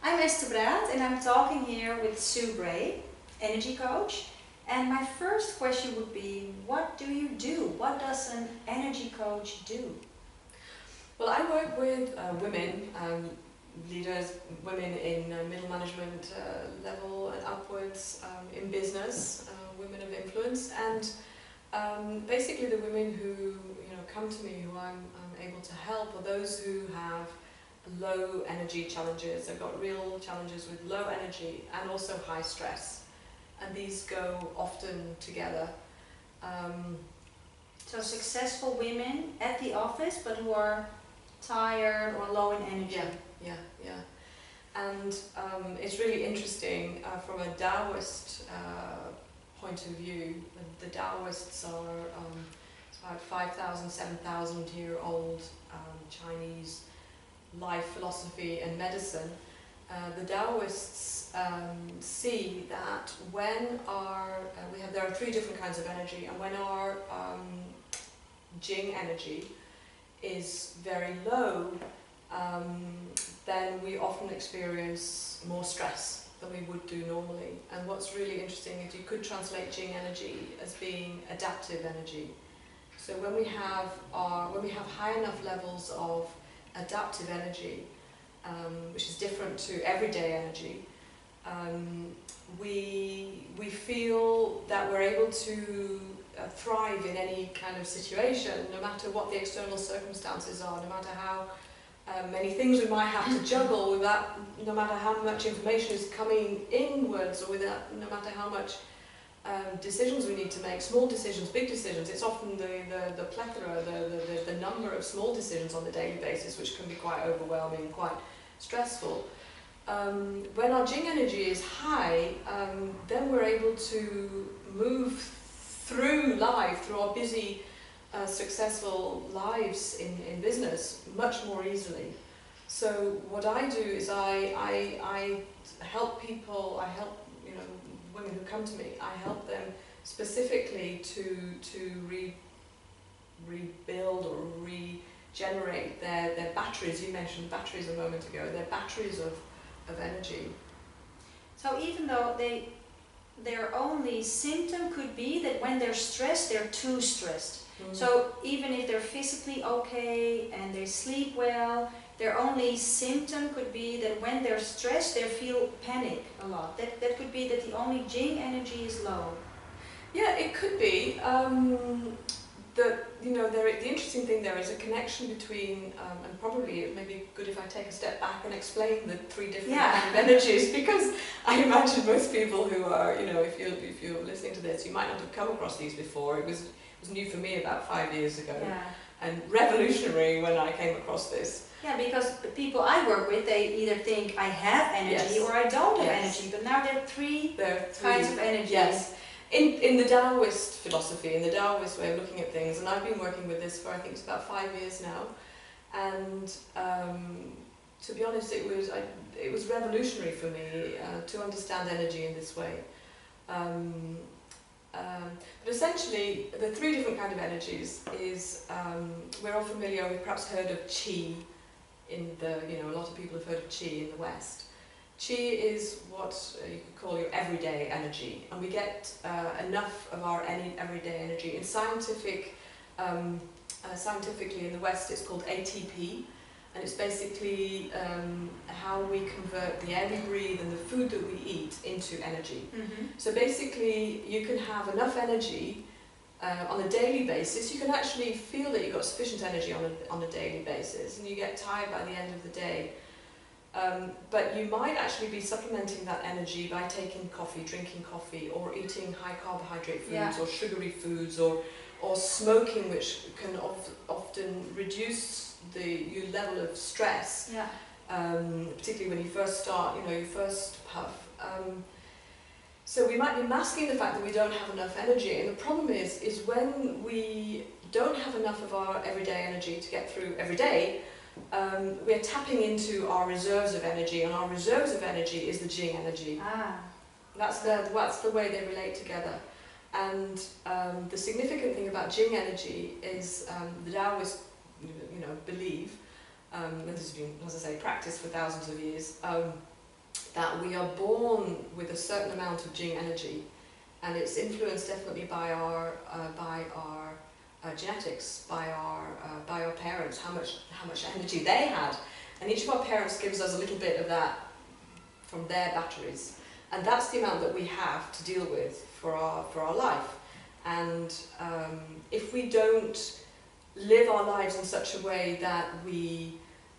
I'm Esther Braat and I'm talking here with Sue Bray, energy coach. And my first question would be, what do you do? What does an energy coach do? Well, I work with women, leaders, women in middle management level and upwards, in business, women of influence, and basically the women who come to me, who I'm able to help, are those who have low energy challenges. They've got real challenges with low energy and also high stress, and these go often together. So successful women at the office, but who are tired or low in energy. Yeah. And it's really interesting from a Taoist point of view. The Taoists are it's about 5,000, 7,000 year old Chinese life philosophy and medicine. The Taoists see that when there are three different kinds of energy, and when our Jing energy is very low, then we often experience more stress than we would do normally. And what's really interesting is you could translate Jing energy as being adaptive energy. So when we have high enough levels of adaptive energy, which is different to everyday energy, we feel that we're able to thrive in any kind of situation, no matter what the external circumstances are, no matter how many things we might have to juggle, no matter how much information is coming inwards, or no matter how much decisions we need to make, small decisions, big decisions. It's often the plethora, the number of small decisions on a daily basis, which can be quite overwhelming, quite stressful. When our Jing energy is high, then we're able to move through life, through our busy, successful lives in business much more easily. So what I do is I help people, I help women who come to me, I help them specifically to rebuild or regenerate their batteries. You mentioned batteries a moment ago, their batteries of energy. So even though their only symptom could be that when they're stressed, they're too stressed. So even if they're physically okay and they sleep well, their only symptom could be that when they're stressed, they feel panic a lot. That could be that the only Jing energy is low. Yeah, it could be. The interesting thing there is a connection between, and probably it may be good if I take a step back and explain the three different kind of energies, because I imagine most people who are, if you're listening to this, you might not have come across these before. It was new for me about 5 years ago, and revolutionary when I came across this. Yeah, because the people I work with, they either think I have energy or I don't have energy, but now there are three kinds of energy. Yes. In the Taoist philosophy, in the Taoist way of looking at things, and I've been working with this for I think it's about 5 years now, and to be honest, it was revolutionary for me to understand energy in this way. But essentially, the three different kinds of energies is, we're all familiar, we've perhaps heard of Qi a lot of people have heard of Qi in the West. Qi is what you could call your everyday energy, and we get enough of our everyday energy. In scientifically in the West, it's called ATP, and it's basically how we convert the air we breathe and the food that we eat into energy. So basically, you can have enough energy on a daily basis. You can actually feel that you've got sufficient energy on a daily basis, and you get tired by the end of the day. But you might actually be supplementing that energy by taking coffee, drinking coffee, or eating high carbohydrate foods, or sugary foods, or smoking, which can often reduce your level of stress, particularly when you first start, your first puff. So we might be masking the fact that we don't have enough energy, and the problem is when we don't have enough of our everyday energy to get through every day, we're tapping into our reserves of energy, and our reserves of energy is the Jing energy. That's the way they relate together. And the significant thing about Jing energy is the Taoists, believe, and this has been, as I say, practiced for thousands of years, that we are born with a certain amount of Jing energy, and it's influenced definitely by our genetics, by our parents, how much energy they had, and each of our parents gives us a little bit of that from their batteries, and that's the amount that we have to deal with for our life. And if we don't live our lives in such a way that we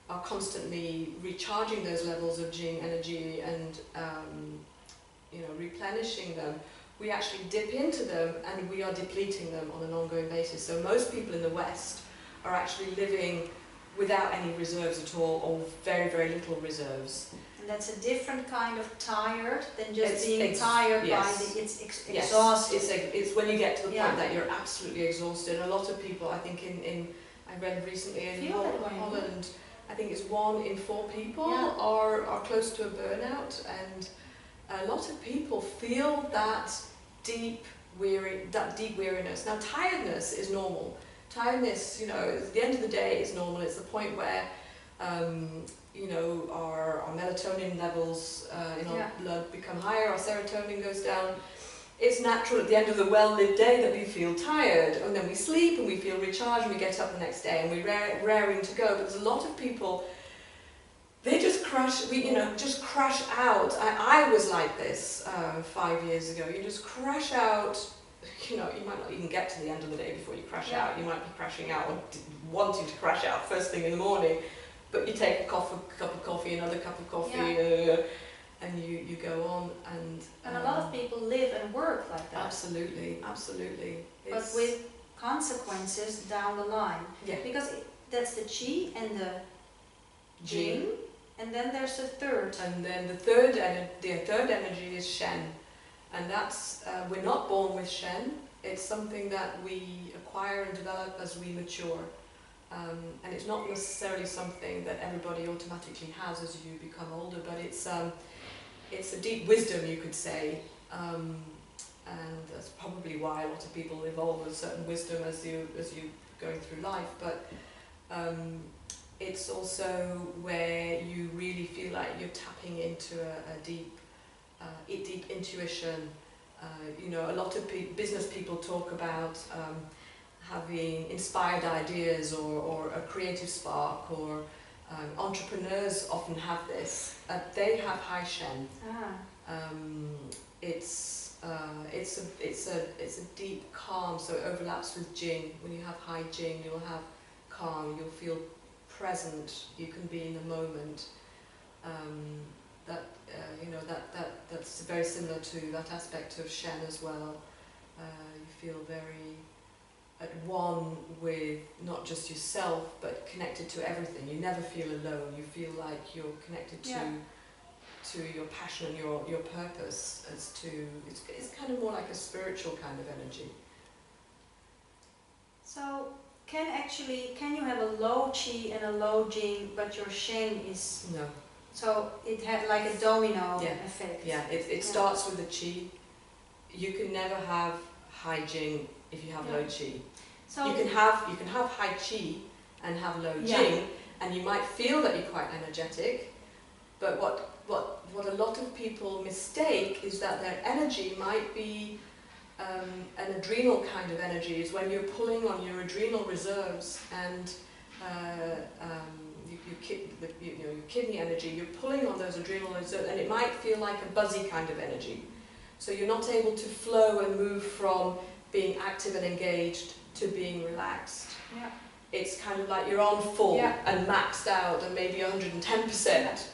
are constantly recharging those levels of Jing energy and replenishing them, we actually dip into them and we are depleting them on an ongoing basis. So most people in the West are actually living without any reserves at all, or very, very little reserves. And that's a different kind of tired than just being tired by exhausted. It's when you get to the point that you're absolutely exhausted. A lot of people, I think I read recently in Holland, I think it's 1 in 4 people are close to a burnout, and a lot of people feel that deep weariness. Now, tiredness is normal. Tiredness, at the end of the day, is normal. It's the point where, our melatonin levels in our blood become higher, our serotonin goes down. It's natural at the end of the well-lived day that we feel tired, and then we sleep and we feel recharged, and we get up the next day and we're raring to go. But there's a lot of people, they just crash. Just crash out. I was like this 5 years ago. You just crash out. You might not even get to the end of the day before you crash out. You might be crashing out or wanting to crash out first thing in the morning, but you take a cup of coffee, another cup of coffee. And you go on, and a lot of people live and work like that. Absolutely. But with consequences down the line. Yeah. Because that's the Qi and the Jing, and then there's the third. And then the third energy is Shen, and that's we're not born with Shen. It's something that we acquire and develop as we mature. And it's not necessarily something that everybody automatically has as you become older, but it's a deep wisdom, you could say, and that's probably why a lot of people evolve a certain wisdom as you going through life. But it's also where you really feel like you're tapping into a deep intuition. A lot of business people talk about having inspired ideas or a creative spark, or entrepreneurs often have this. They have high Shen. It's a deep calm, so it overlaps with Jing. When you have high Jing, you'll have calm. You'll feel present. You can be in the moment. That's very similar to that aspect of Shen as well. You feel very at one with not just yourself, but connected to everything. You never feel alone. You feel like you're connected to your passion and your purpose. It's kind of more like a spiritual kind of energy. So can you have a low Qi and a low Jing, but your Shen is no? So it had like a domino effect. Yeah, it starts with the Qi. You can never have high Jing if you have low Qi. So you can have high Qi and have low Jing, and you might feel that you're quite energetic, but what a lot of people mistake is that their energy might be an adrenal kind of energy. Is when you're pulling on your adrenal reserves and your kidney energy. You're pulling on those adrenal reserves, and it might feel like a buzzy kind of energy. So you're not able to flow and move from being active and engaged to being relaxed. Yeah. It's kind of like you're on full and maxed out and maybe 110%.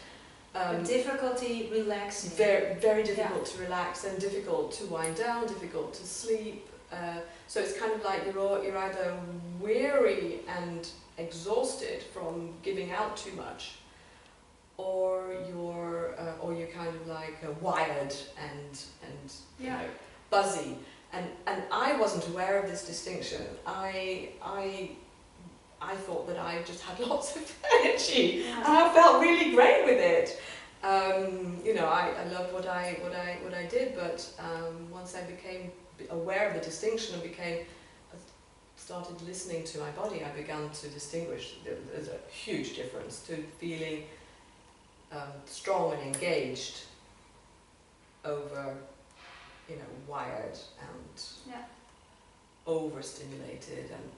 Difficulty relaxing. Very, very difficult to relax, and difficult to wind down, difficult to sleep. So it's kind of like you're either weary and exhausted from giving out too much, or you're kind of like wired and buzzy. And I wasn't aware of this distinction. I thought that I just had lots of energy, and I felt really great with it. I loved what I did, but once I became aware of the distinction and started listening to my body, I began to distinguish. There's a huge difference to feeling strong and engaged over, you know, wired and Yeah. overstimulated, and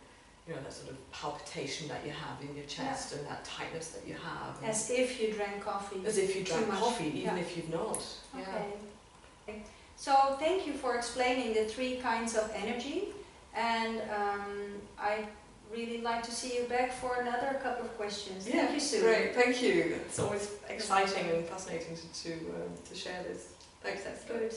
you know, that sort of palpitation that you have in your chest and that tightness that you have. As if you drank coffee. As if you drank much. coffee, even if you've not. Okay. So thank you for explaining the 3 kinds of energy, and I really like to see you back for another couple of questions. Thank you, Sue. Great, thank you. It's always exciting and fascinating to share this. Thanks, Esther. Good.